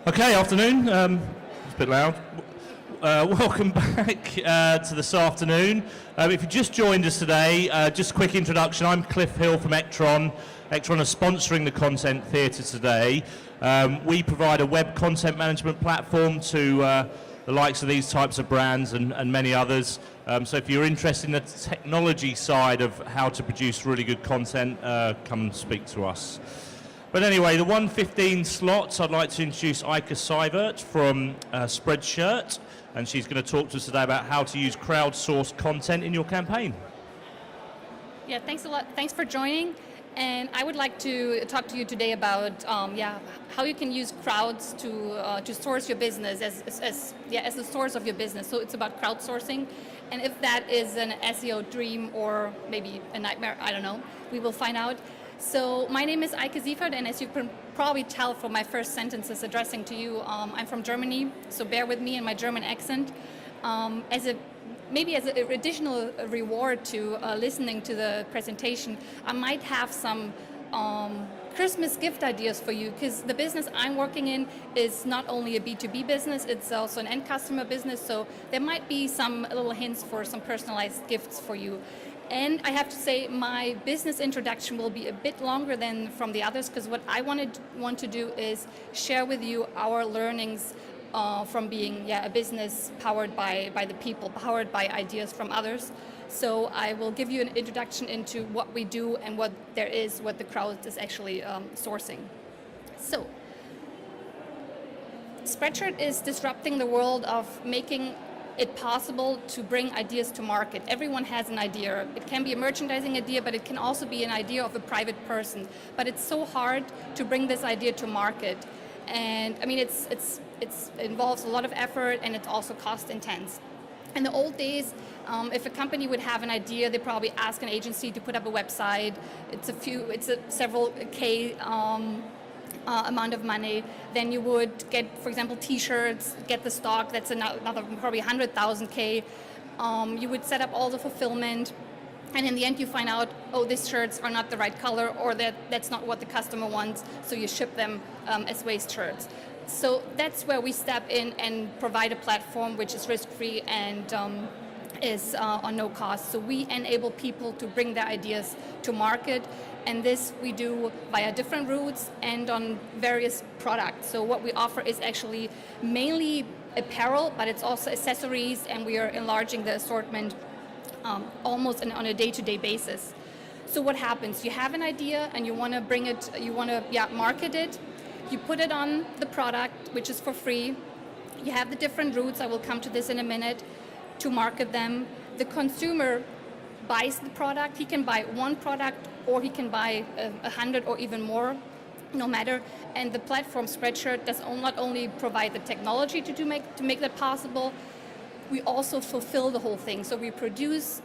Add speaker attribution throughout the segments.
Speaker 1: Okay, afternoon. It's a bit loud. Welcome back to this afternoon. If you just joined us today, just a quick introduction. I'm Cliff Hill from Ectron. Ectron is sponsoring the Content Theatre today. We provide a web content management platform to the likes of these types of brands and many others. So if you're interested in the technology side of how to produce really good content, come and speak to us. But anyway, the 1:15 slots, I'd like to introduce Eike Sievert from Spreadshirt, and she's going to talk to us today about how to use crowdsourced content in your campaign.
Speaker 2: Yeah, thanks a lot. Thanks for joining. And I would like to talk to you today about how you can use crowds to source your business as the source of your business. So it's about crowdsourcing, and if that is an SEO dream or maybe a nightmare, I don't know. We will find out. So my name is Eike Sievert, and as you can probably tell from my first sentences addressing to you, I'm from Germany, so bear with me and my German accent. As an additional reward to listening to the presentation, I might have some Christmas gift ideas for you, because the business I'm working in is not only a B2B business, it's also an end customer business, so there might be some little hints for some personalized gifts for you. And I have to say, my business introduction will be a bit longer than from the others, because what I want to do is share with you our learnings from being a business powered by the people, powered by ideas from others. So I will give you an introduction into what we do and what the crowd is actually sourcing. So Spreadshirt is disrupting the world of making it possible to bring ideas to market. Everyone has an idea. It can be a merchandising idea, but it can also be an idea of a private person. But it's so hard to bring this idea to market. And I mean, it involves a lot of effort, and it's also cost intense. In the old days, if a company would have an idea, they probably ask an agency to put up a website. It's a several K amount of money. Then you would get, for example, T-shirts, get the stock. That's another probably 100,000 K. You would set up all the fulfillment, and in the end you find out, oh, these shirts are not the right color, or that's not what the customer wants, so you ship them as waste shirts. So that's where we step in and provide a platform which is risk-free and is on no cost. So we enable people to bring their ideas to market, and this we do via different routes and on various products. So what we offer is actually mainly apparel, but it's also accessories, and we are enlarging the assortment almost on a day-to-day basis. So what happens? You have an idea and you want to bring it, you want to market it. You put it on the product, which is for free. You have the different routes, I will come to this in a minute, to market them. The consumer buys the product. He can buy one product, or he can buy 100 or even more, no matter. And the platform Spreadshirt does not only provide the technology to make that possible, we also fulfill the whole thing. So we produce,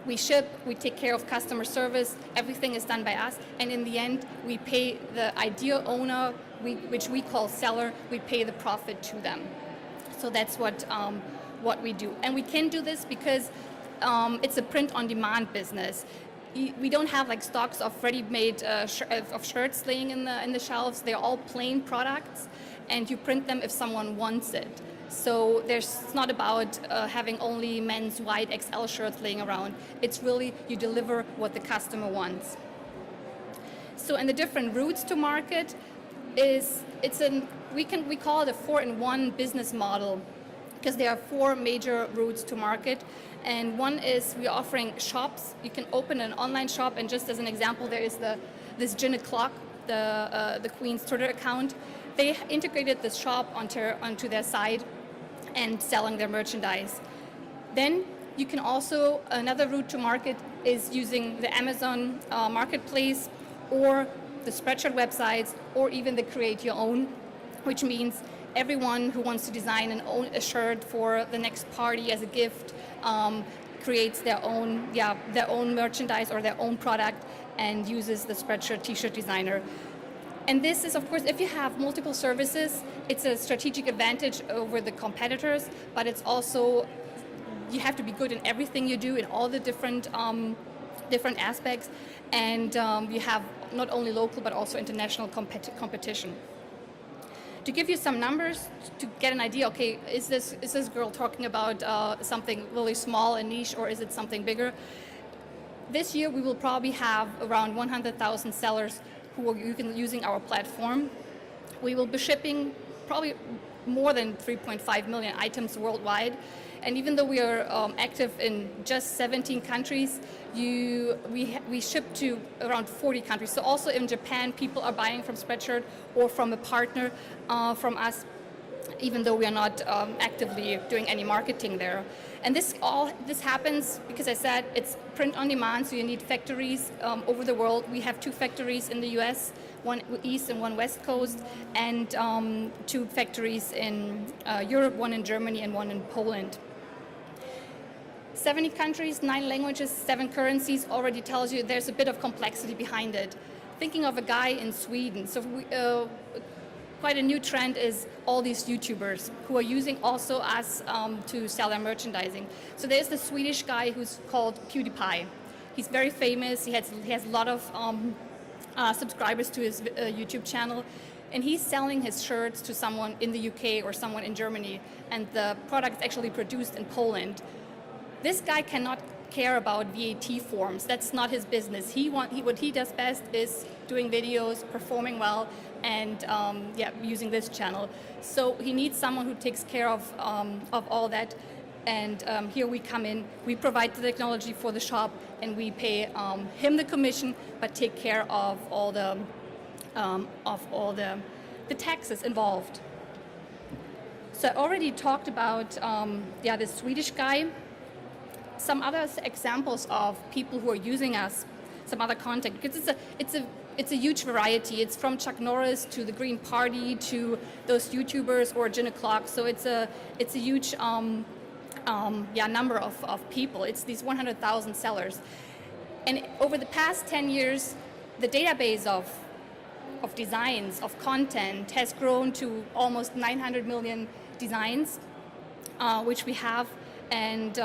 Speaker 2: we ship, we take care of customer service, everything is done by us, and in the end, we pay the idea owner, which we call seller, we pay the profit to them. So that's what we do. And we can do this because it's a print-on-demand business. We don't have like stocks of ready-made of shirts laying in the shelves. They're all plain products, and you print them if someone wants it. So it's not about having only men's white XL shirts laying around. It's really you deliver what the customer wants. So in the different routes to market we call it a 4-in-1 business model, because there are 4 major routes to market. And one is we're offering shops. You can open an online shop, and just as an example, there is this gin o'clock, the Queen's Twitter account. They integrated this shop onto their site and selling their merchandise. Then you can also, another route to market is using the Amazon marketplace, or the Spreadshirt websites, or even the create your own, which means everyone who wants to design and own a shirt for the next party as a gift creates their own merchandise or their own product and uses the Spreadshirt t-shirt designer. And this is, of course, if you have multiple services, it's a strategic advantage over the competitors, but it's also, you have to be good in everything you do, in all the different aspects, and you have not only local but also international competition. To give you some numbers, to get an idea, okay, is this girl talking about something really small and niche, or is it something bigger? This year we will probably have around 100,000 sellers who are using our platform. We will be shipping probably more than 3.5 million items worldwide. And even though we are active in just 17 countries, we ship to around 40 countries. So also in Japan, people are buying from Spreadshirt or from a partner from us, even though we are not actively doing any marketing there. And this happens because I said it's print on demand, so you need factories over the world. We have 2 factories in the US, one East and one West Coast, and 2 factories in Europe, one in Germany and one in Poland. 70 countries, 9 languages, 7 currencies already tells you there's a bit of complexity behind it. Thinking of a guy in Sweden, so quite a new trend is all these YouTubers who are using also us to sell their merchandising. So there's the Swedish guy who's called PewDiePie. He's very famous. He has a lot of subscribers to his YouTube channel, and he's selling his shirts to someone in the UK or someone in Germany, and the product is actually produced in Poland. This guy cannot care about VAT forms. That's not his business. What he does best is doing videos, performing well, and using this channel. So he needs someone who takes care of all that. And here we come in. We provide the technology for the shop, and we pay him the commission, but take care of all the taxes involved. So I already talked about this Swedish guy. Some other examples of people who are using us, some other content, because it's a huge variety. It's from Chuck Norris to the Green Party to those YouTubers or Gin O'Clock. So it's a huge number of people. It's these 100,000 sellers, and over the past 10 years, the database of designs, of content has grown to almost 900 million designs, which we have, and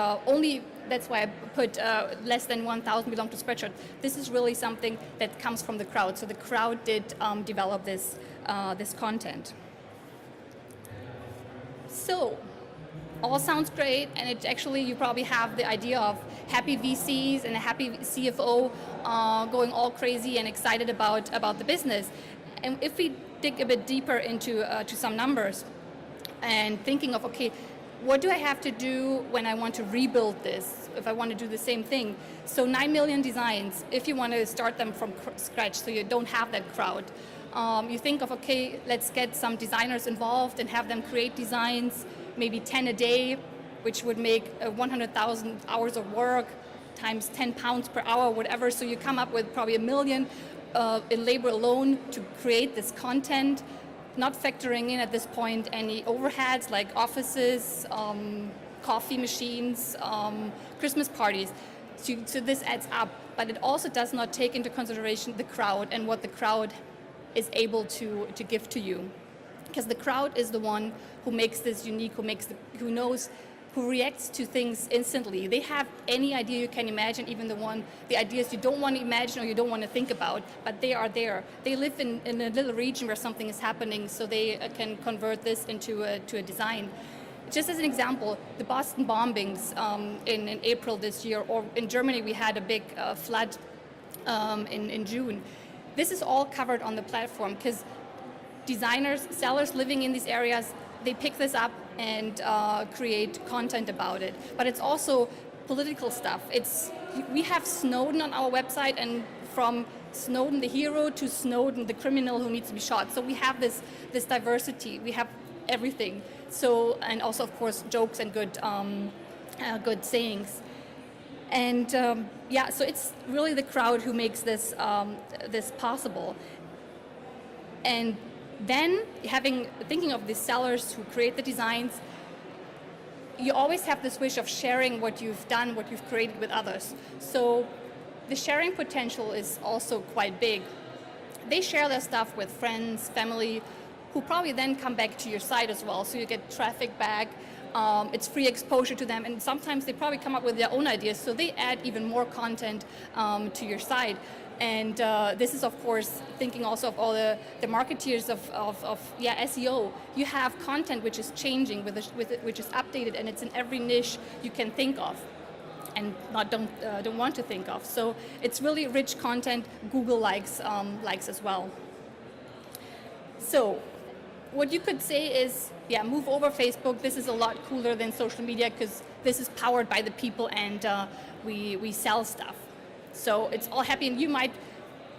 Speaker 2: that's why I put less than 1,000 belong to Spreadshirt. This is really something that comes from the crowd. So the crowd did develop this content. So all sounds great, and it actually, you probably have the idea of happy VCs and a happy CFO going all crazy and excited about the business. And if we dig a bit deeper into to some numbers and thinking of, okay, what do I have to do when I want to rebuild this, if I want to do the same thing? So 9 million designs, if you want to start them from scratch, so you don't have that crowd. You think of, okay, let's get some designers involved and have them create designs, maybe 10 a day, which would make 100,000 hours of work times 10 pounds per hour, whatever. So you come up with probably $1 million in labor alone to create this content, not factoring in at this point any overheads like offices, coffee machines, Christmas parties. So this adds up, but it also does not take into consideration the crowd and what the crowd is able to give to you. Because the crowd is the one who makes this unique, who knows, who reacts to things instantly. They have any idea you can imagine, even the ideas you don't want to imagine or you don't want to think about, but they are there. They live in a little region where something is happening, so they can convert this into a design. Just as an example, the Boston bombings in April this year, or in Germany we had a big flood in June. This is all covered on the platform because designers, sellers living in these areas, they pick this up and create content about it. But it's also political stuff. We have Snowden on our website, and from Snowden the hero to Snowden the criminal who needs to be shot. So we have this diversity. We have everything. So, and also of course jokes and good sayings. And so it's really the crowd who makes this possible. And then thinking of the sellers who create the designs, you always have this wish of sharing what you've done, what you've created with others. So the sharing potential is also quite big. They share their stuff with friends, family, who probably then come back to your site as well. So you get traffic back, it's free exposure to them, and sometimes they probably come up with their own ideas, so they add even more content to your site. And this is, of course, thinking also of all the marketeers of SEO. You have content which is changing, which is updated, and it's in every niche you can think of and don't want to think of. So it's really rich content Google likes as well. So what you could say is, move over Facebook. This is a lot cooler than social media because this is powered by the people, and we sell stuff. So it's all happy, and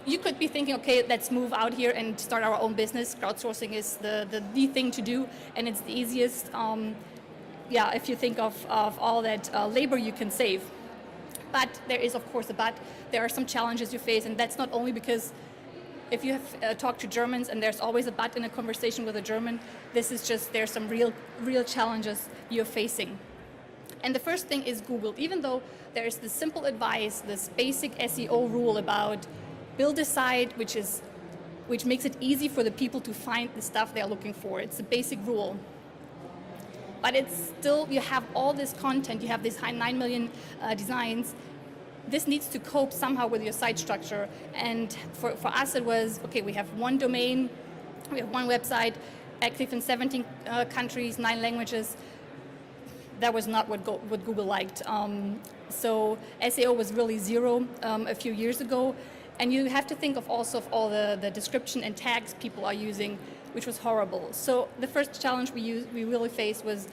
Speaker 2: you could be thinking, okay, let's move out here and start our own business. Crowdsourcing is the thing to do, and it's the easiest. If you think of all that labor you can save. But there is, of course, a but. There are some challenges you face, and that's not only because if you have talked to Germans, and there's always a but in a conversation with a German, this is just, there's some real challenges you're facing. And the first thing is Google. Even though there's this simple advice, this basic SEO rule about build a site which makes it easy for the people to find the stuff they're looking for. It's a basic rule. But it's still, you have all this content, you have these 9 million designs. This needs to cope somehow with your site structure. And for us it was, okay, we have one domain, we have one website, active in 17 countries, 9 languages. That was not what Google liked. So SEO was really zero a few years ago. And you have to think of also of all the description and tags people are using, which was horrible. So the first challenge we really faced was,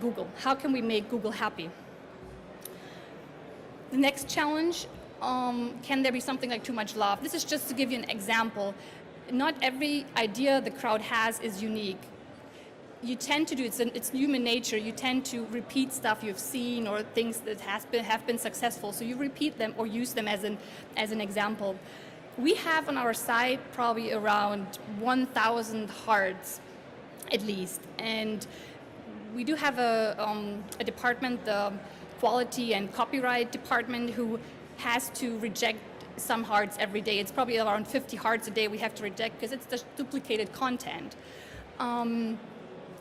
Speaker 2: Google. How can we make Google happy? The next challenge, can there be something like too much love? This is just to give you an example. Not every idea the crowd has is unique. You tend to do, it's human nature, you tend to repeat stuff you've seen or things that have been successful, so you repeat them or use them as an example. We have on our site probably around 1,000 hearts at least, and we do have a department, the quality and copyright department, who has to reject some hearts every day. It's probably around 50 hearts a day we have to reject because it's just duplicated content.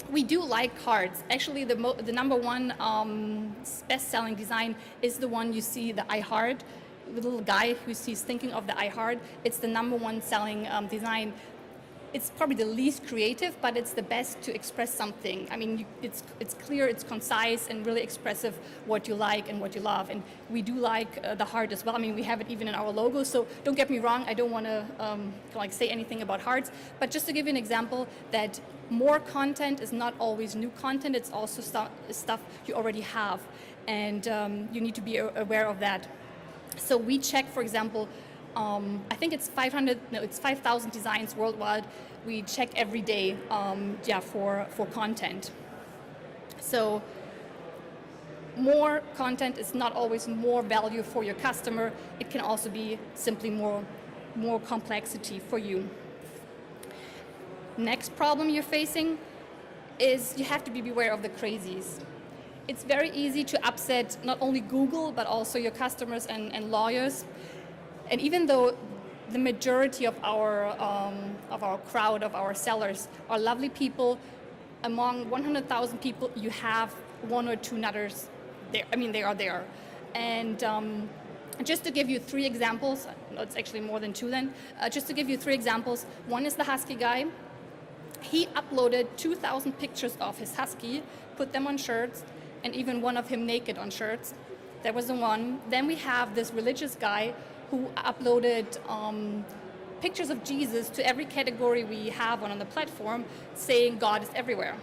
Speaker 2: We do like hearts. Actually, the number one best-selling design is the one you see, the I Heart, the little guy who he's thinking of the I Heart. It's the number one selling design. It's probably the least creative, but it's the best to express something. I mean, it's clear, it's concise, and really expressive what you like and what you love. And we do like the heart as well. I mean, we have it even in our logo. So don't get me wrong. I don't want to say anything about hearts. But just to give you an example, that more content is not always new content. It's also stuff you already have, and you need to be aware of that. So we check, for example. I think it's 5,000 designs worldwide. We check every day, for content. So more content is not always more value for your customer. It can also be simply more complexity for you. Next problem you're facing is you have to be beware of the crazies. It's very easy to upset not only Google, but also your customers and lawyers. And even though the majority of our crowd, of our sellers, are lovely people, among 100,000 people, you have 1 or 2 nutters there. I mean, they are there. And just to give you 3 examples, no, it's actually more than 2 then, just to give you 3 examples. One is the husky guy. He uploaded 2,000 pictures of his husky, put them on shirts, and even one of him naked on shirts. That was the one. Then we have this religious guy who uploaded pictures of Jesus to every category we have on the platform, saying God is everywhere.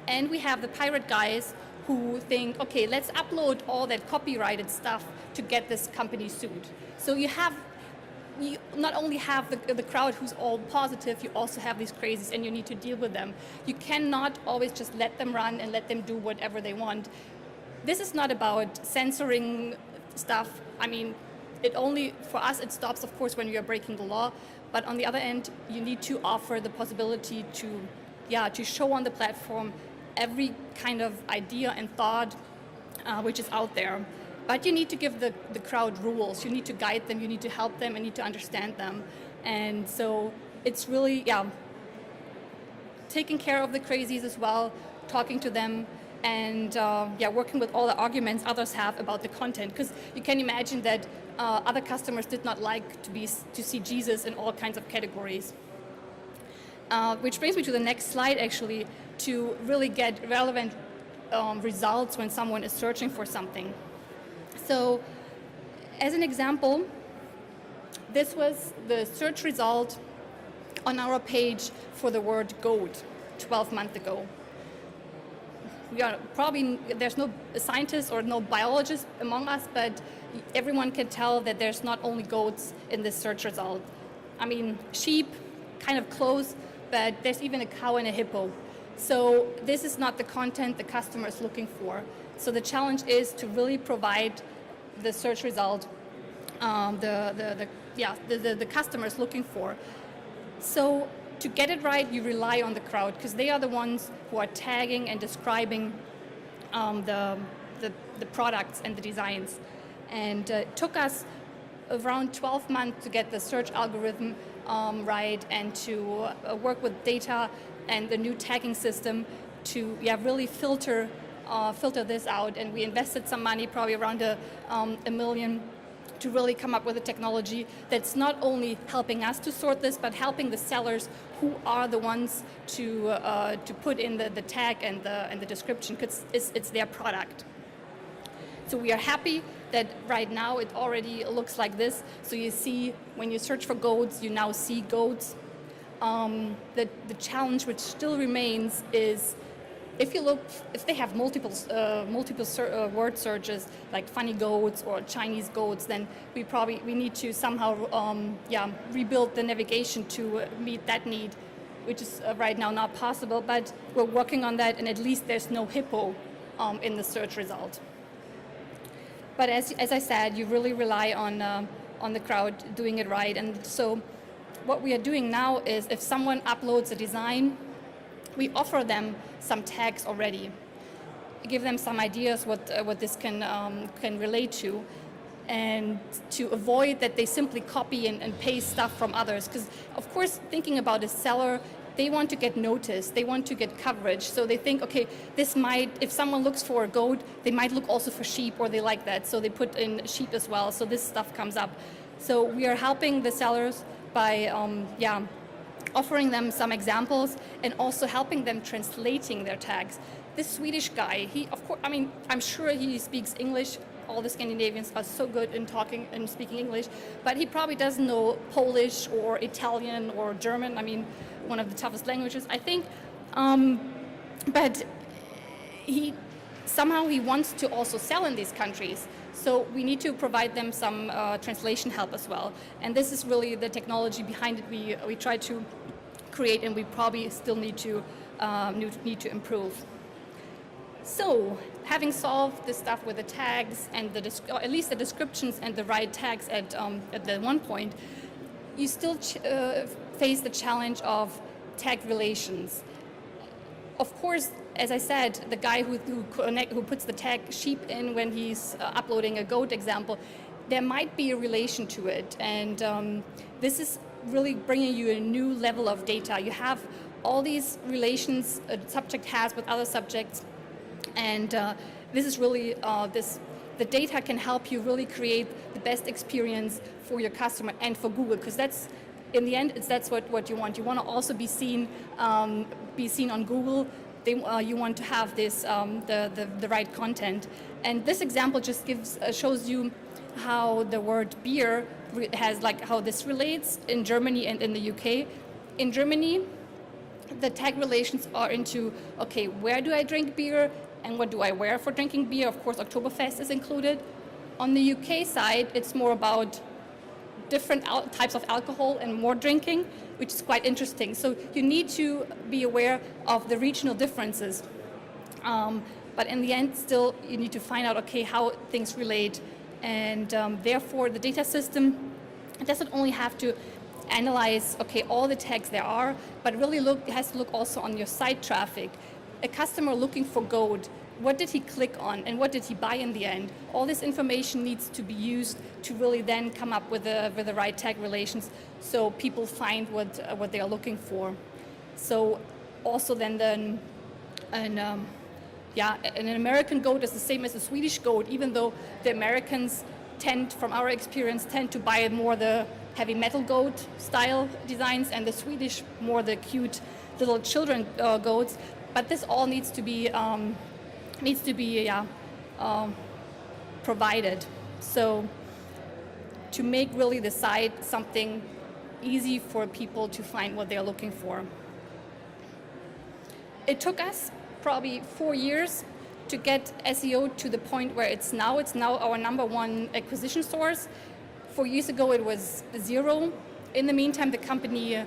Speaker 2: And we have the pirate guys who think, okay, let's upload all that copyrighted stuff to get this company sued. So you not only have the crowd who's all positive, you also have these crazies, and you need to deal with them. You cannot always just let them run and let them do whatever they want. This is not about censoring stuff. I mean, for us, it stops, of course, when you are breaking the law. But on the other end, you need to offer the possibility to show on the platform every kind of idea and thought which is out there. But you need to give the crowd rules. You need to guide them. You need to help them. And need to understand them. And so it's really, taking care of the crazies as well, talking to them, and working with all the arguments others have about the content, because you can imagine that other customers did not like to see Jesus in all kinds of categories. Which brings me to the next slide, actually, to really get relevant results when someone is searching for something. So, as an example, this was the search result on our page for the word goat 12 months ago. There's no scientist or no biologist among us, but everyone can tell that there's not only goats in this search result. I mean, sheep, kind of close, but there's even a cow and a hippo. So this is not the content the customer is looking for. So the challenge is to really provide the search result the customer is looking for. So to get it right, you rely on the crowd, because they are the ones who are tagging and describing the products and the designs. And it took us around 12 months to get the search algorithm right, and to work with data and the new tagging system to really filter this out. And we invested some money, probably around $1 million, to really come up with a technology that's not only helping us to sort this, but helping the sellers who are the ones to put in the tag and the description, because it's their product. So we are happy that right now it already looks like this. So you see, when you search for goats, you now see goats. The challenge which still remains is, if they have multiple word searches, like funny goats or Chinese goats, then we need to somehow rebuild the navigation to meet that need, which is right now not possible. But we're working on that, and at least there's no hippo in the search result. But as I said, you really rely on the crowd doing it right. And so what we are doing now is, if someone uploads a design, we offer them some tags already, give them some ideas what this can relate to, and to avoid that they simply copy and paste stuff from others. Because of course, thinking about a seller, they want to get noticed, they want to get coverage. So they think, okay, if someone looks for a goat, they might look also for sheep, or they like that, so they put in sheep as well, so this stuff comes up. So we are helping the sellers by offering them some examples, and also helping them translating their tags. This Swedish guy, I'm sure he speaks English. All the Scandinavians are so good in talking and speaking English, but he probably doesn't know Polish or Italian or German. I mean, one of the toughest languages, I think. But he wants to also sell in these countries. So we need to provide them some translation help as well. And this is really the technology behind it we try to create, and we probably still need to improve. So, having solved this stuff with the tags and at least the descriptions and the right tags at the one point, you still face the challenge of tag relations. Of course, as I said, the guy who puts the tag sheep in when he's uploading a goat example, there might be a relation to it, and this is really bringing you a new level of data. You have all these relations a subject has with other subjects, and this is really the data can help you really create the best experience for your customer and for Google, because that's in the end that's what you want. You want to also be seen on Google. You want to have this the right content, and this example just shows you how the word beer how this relates in Germany and in the UK. In Germany, the tag relations are into, okay, where do I drink beer and what do I wear for drinking beer? Of course, Oktoberfest is included. On the UK side, it's more about different types of alcohol and more drinking, which is quite interesting. So you need to be aware of the regional differences. But in the end, still, you need to find out, okay, how things relate. And therefore, the data system doesn't only have to analyze, okay, all the tags there are, but really has to look also on your site traffic. A customer looking for goat, what did he click on and what did he buy in the end? All this information needs to be used to really then come up with the right tag relations, so people find what they are looking for. So also then yeah, an American goat is the same as a Swedish goat, even though the Americans tend, from our experience, tend to buy more the heavy metal goat style designs, and the Swedish more the cute little children goats. But this all needs to be provided. So to make really the site something easy for people to find what they're looking for. It took us probably 4 years to get SEO to the point where it's now. It's now our #1 acquisition source. 4 years ago it was 0. In the meantime, the company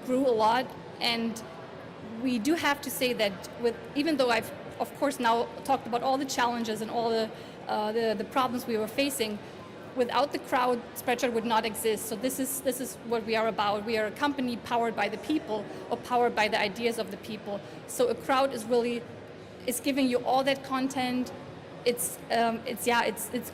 Speaker 2: grew a lot, and we do have to say that even though I've of course now talked about all the challenges and all the problems we were facing, without the crowd, Spreadshirt would not exist. So this is what we are about. We are a company powered by the people, or powered by the ideas of the people. So a crowd is giving you all that content. It's kind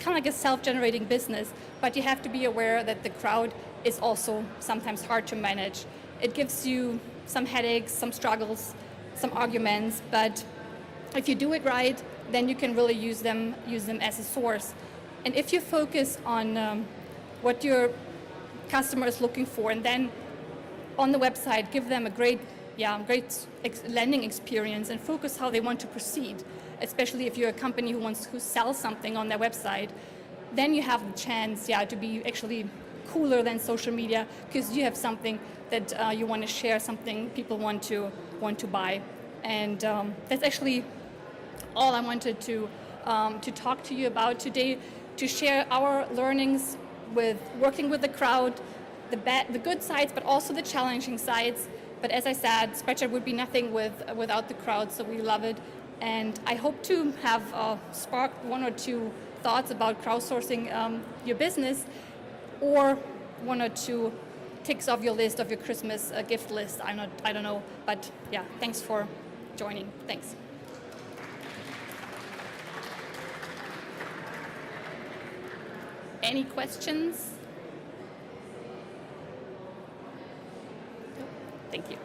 Speaker 2: of like a self-generating business, but you have to be aware that the crowd is also sometimes hard to manage. It gives you some headaches, some struggles, some arguments, but if you do it right, then you can really use them as a source. And if you focus on what your customer is looking for, and then on the website give them a great landing experience, and focus how they want to proceed, especially if you're a company who sells something on their website, then you have the chance to be actually cooler than social media, because you have something that you want to share, something people want to buy. And that's actually all I wanted to talk to you about today, to share our learnings with working with the crowd, the good sides, but also the challenging sides. But as I said, Spreadshirt would be nothing without the crowd, so we love it. And I hope to have sparked 1 or 2 thoughts about crowdsourcing your business, or 1 or 2 ticks off your list, of your Christmas gift list. I don't know, but yeah, thanks for joining. Thanks. Any questions? Thank you.